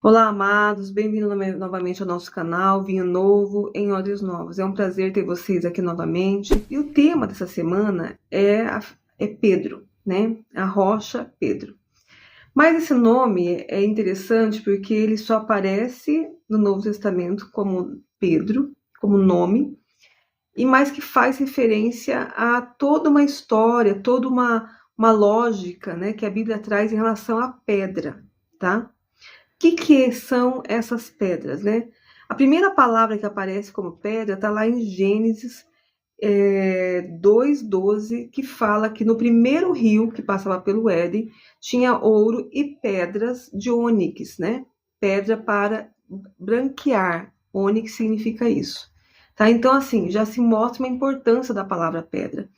Olá, amados, bem-vindos novamente ao nosso canal Vinho Novo em Odres Novos. É um prazer ter vocês aqui novamente. E o tema dessa semana é Pedro, né? A rocha Pedro. Mas esse nome é interessante porque ele só aparece no Novo Testamento como Pedro, como nome, e mais que faz referência a toda uma história, toda uma lógica, né, que a Bíblia traz em relação à pedra, tá? Que são essas pedras, né? A primeira palavra que aparece como pedra está lá em Gênesis 2:12, que fala que no primeiro rio que passava pelo Éden tinha ouro e pedras de ônix, né? Pedra para branquear. Ônix significa isso. Tá? Então, assim, já se mostra uma importância da palavra pedra.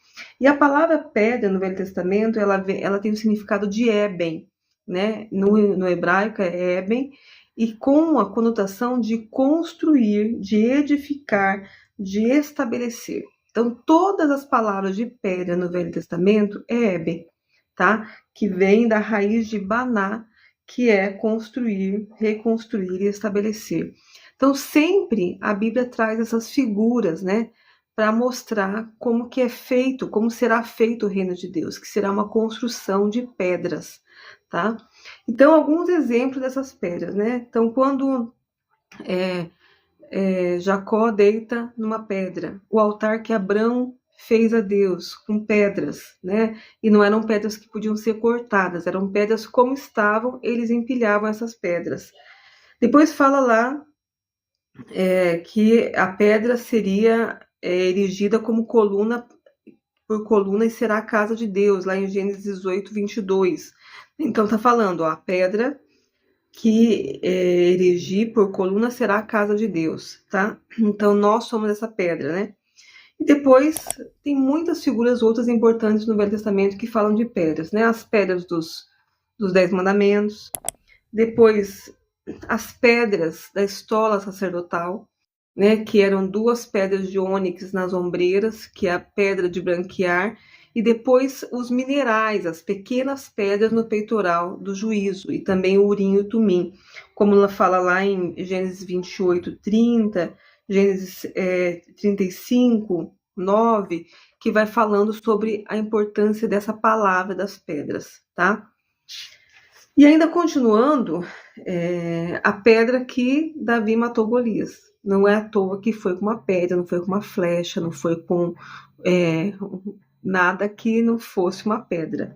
E a palavra pedra no Velho Testamento, ela tem o significado de ébem, né? No hebraico é ébem, e com a conotação de construir, de edificar, de estabelecer. Então, todas as palavras de pedra no Velho Testamento é ébem, tá? Que vem da raiz de baná, que é construir, reconstruir e estabelecer. Então, sempre a Bíblia traz essas figuras, né? Para mostrar como que é feito, como será feito o reino de Deus, que será uma construção de pedras, tá? Então, alguns exemplos dessas pedras, né? Então, quando Jacó deita numa pedra, o altar que Abrão fez a Deus com pedras, né? E não eram pedras que podiam ser cortadas, eram pedras como estavam, eles empilhavam essas pedras. Depois fala lá que a pedra seria erigida como coluna por coluna e será a casa de Deus, lá em Gênesis 18:22. Então tá falando, ó, a pedra que erigir por coluna será a casa de Deus, tá? Então nós somos essa pedra, né? E depois tem muitas figuras outras importantes no Velho Testamento que falam de pedras, né? As pedras dos 10 mandamentos, depois as pedras da estola sacerdotal, né? Que eram 2 pedras de ônix nas ombreiras, que é a pedra de branquear, e depois os minerais, as pequenas pedras no peitoral do juízo, e também o urim e o tumim, como ela fala lá em Gênesis 28:30, Gênesis 35:9, que vai falando sobre a importância dessa palavra das pedras, tá? E ainda continuando, a pedra que Davi matou Golias. Não é à toa que foi com uma pedra, não foi com uma flecha, não foi com nada que não fosse uma pedra,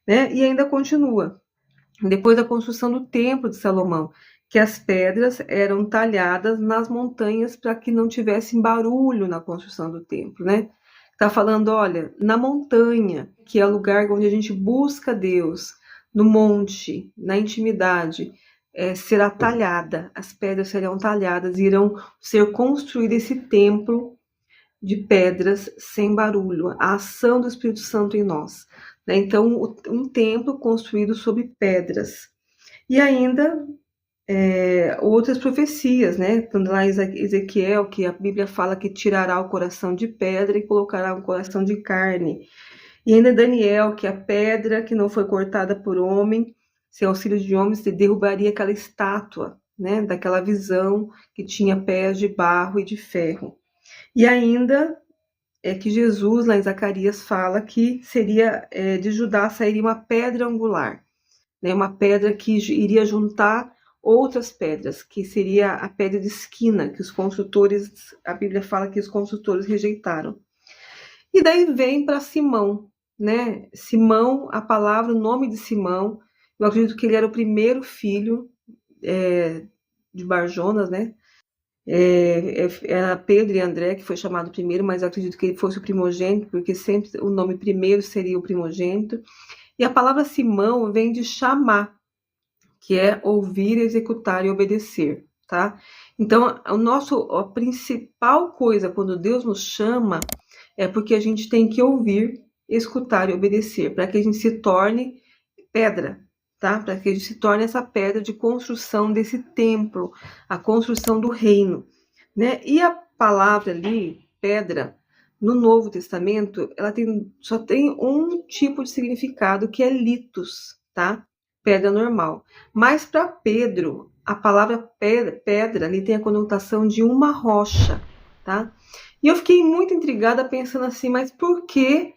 né? E ainda continua. Depois da construção do Templo de Salomão, que as pedras eram talhadas nas montanhas para que não tivesse barulho na construção do templo, né? Está falando, olha, na montanha, que é o lugar onde a gente busca Deus, no monte, na intimidade, será talhada, as pedras serão talhadas e irão ser construído esse templo de pedras sem barulho, a ação do Espírito Santo em nós, né? Então, um templo construído sobre pedras. E ainda outras profecias, né? Quando lá em Ezequiel, que a Bíblia fala que tirará o coração de pedra e colocará um coração de carne. E ainda Daniel, que a pedra que não foi cortada por homem, sem auxílio de homens, derrubaria aquela estátua, né? Daquela visão que tinha pés de barro e de ferro. E ainda é que Jesus, lá em Zacarias, fala que seria de Judá sairia uma pedra angular, né? Uma pedra que iria juntar outras pedras, que seria a pedra de esquina, que os construtores, a Bíblia fala que os construtores rejeitaram. E daí vem para Simão, né? Simão, a palavra, o nome de Simão, eu acredito que ele era o primeiro filho de Barjonas, né? Era Pedro e André, que foi chamado primeiro, mas eu acredito que ele fosse o primogênito, porque sempre o nome primeiro seria o primogênito. E a palavra Simão vem de chamar, que é ouvir, executar e obedecer, tá? Então, a principal coisa quando Deus nos chama é porque a gente tem que ouvir, escutar e obedecer, para que a gente se torne pedra, tá? Para que a gente se torne essa pedra de construção desse templo, a construção do reino, né? E a palavra ali, pedra, no Novo Testamento, só tem um tipo de significado, que é litos, tá? Pedra normal. Mas para Pedro, a palavra pedra ali tem a conotação de uma rocha, tá? E eu fiquei muito intrigada pensando assim, mas por que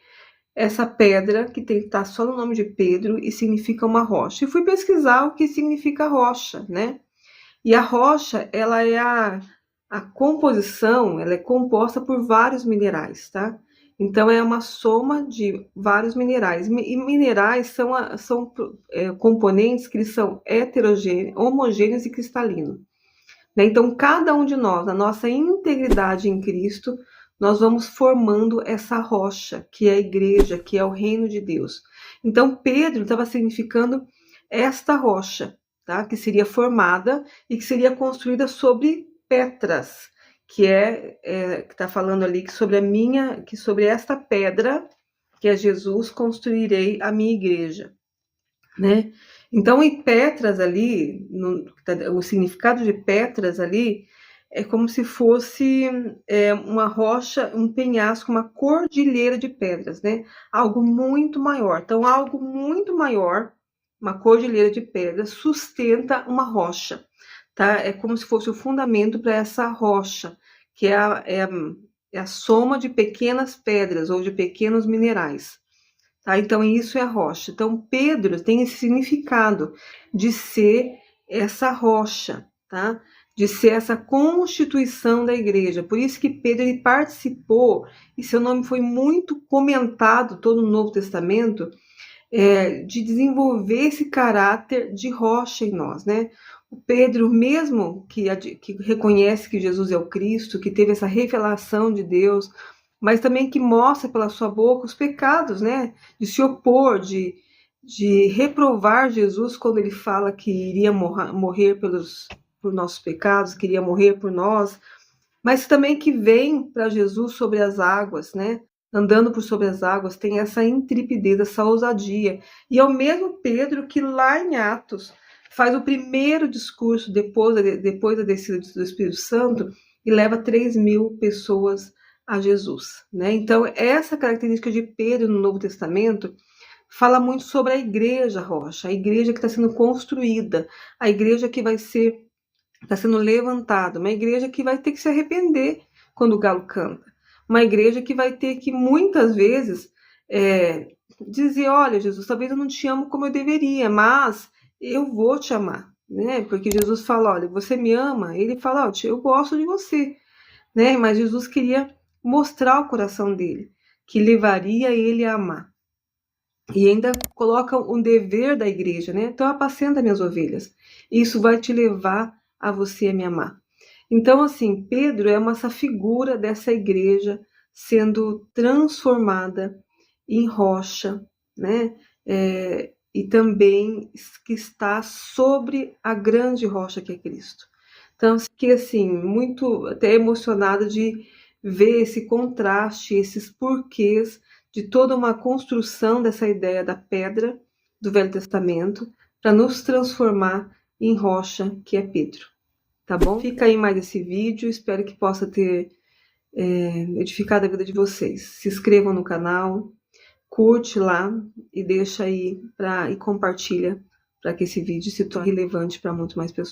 essa pedra que tá só no nome de Pedro e significa uma rocha? E fui pesquisar o que significa rocha, né? E a rocha, ela é a composição, ela é composta por vários minerais, tá? Então é uma soma de vários minerais. E minerais são componentes que eles são heterogêneos, homogêneos e cristalinos, né? Então cada um de nós, na nossa integridade em Cristo, nós vamos formando essa rocha, que é a igreja, que é o reino de Deus. Então Pedro estava significando esta rocha, tá? Que seria formada e que seria construída sobre Petras, que que está falando ali que sobre esta pedra, que é Jesus, construirei a minha igreja, né? Então, em Petras ali, o significado de Petras ali é como se fosse uma rocha, um penhasco, uma cordilheira de pedras, né? Algo muito maior. Então, algo muito maior, uma cordilheira de pedras, sustenta uma rocha, tá? É como se fosse o fundamento para essa rocha, que é a soma de pequenas pedras ou de pequenos minerais. Tá? Então, isso é rocha. Então, Pedro tem esse significado de ser essa rocha, tá? De ser essa constituição da igreja. Por isso que Pedro ele participou, e seu nome foi muito comentado todo no Novo Testamento, de desenvolver esse caráter de rocha em nós, né? O Pedro, mesmo que reconhece que Jesus é o Cristo, que teve essa revelação de Deus, mas também que mostra pela sua boca os pecados, né? De se opor, de reprovar Jesus quando ele fala que iria morrer por nossos pecados, que iria morrer por nós, mas também que vem para Jesus sobre as águas, né? Andando por sobre as águas, tem essa intrepidez, essa ousadia. E é o mesmo Pedro que lá em Atos faz o primeiro discurso depois da descida do Espírito Santo e leva 3.000 pessoas a Jesus, né? Então, essa característica de Pedro no Novo Testamento fala muito sobre a igreja rocha, a igreja que está sendo construída, a igreja que está sendo levantada, uma igreja que vai ter que se arrepender quando o galo canta, uma igreja que vai ter que muitas vezes dizer, olha, Jesus, talvez eu não te amo como eu deveria, mas eu vou te amar, né? Porque Jesus fala, olha, você me ama? Ele fala, eu gosto de você, né? Mas Jesus queria mostrar o coração dele, que levaria ele a amar. E ainda coloca um dever da igreja, né? Então, apacenta minhas ovelhas. Isso vai te levar a você me amar. Então, assim, Pedro é essa figura dessa igreja sendo transformada em rocha, né? E também que está sobre a grande rocha que é Cristo. Então, fiquei assim, muito até emocionada de ver esse contraste, esses porquês de toda uma construção dessa ideia da pedra do Velho Testamento para nos transformar em rocha, que é Pedro. Tá bom? Fica aí mais esse vídeo, espero que possa ter edificado a vida de vocês. Se inscrevam no canal, curte lá e deixa aí e compartilha para que esse vídeo se torne relevante para muito mais pessoas.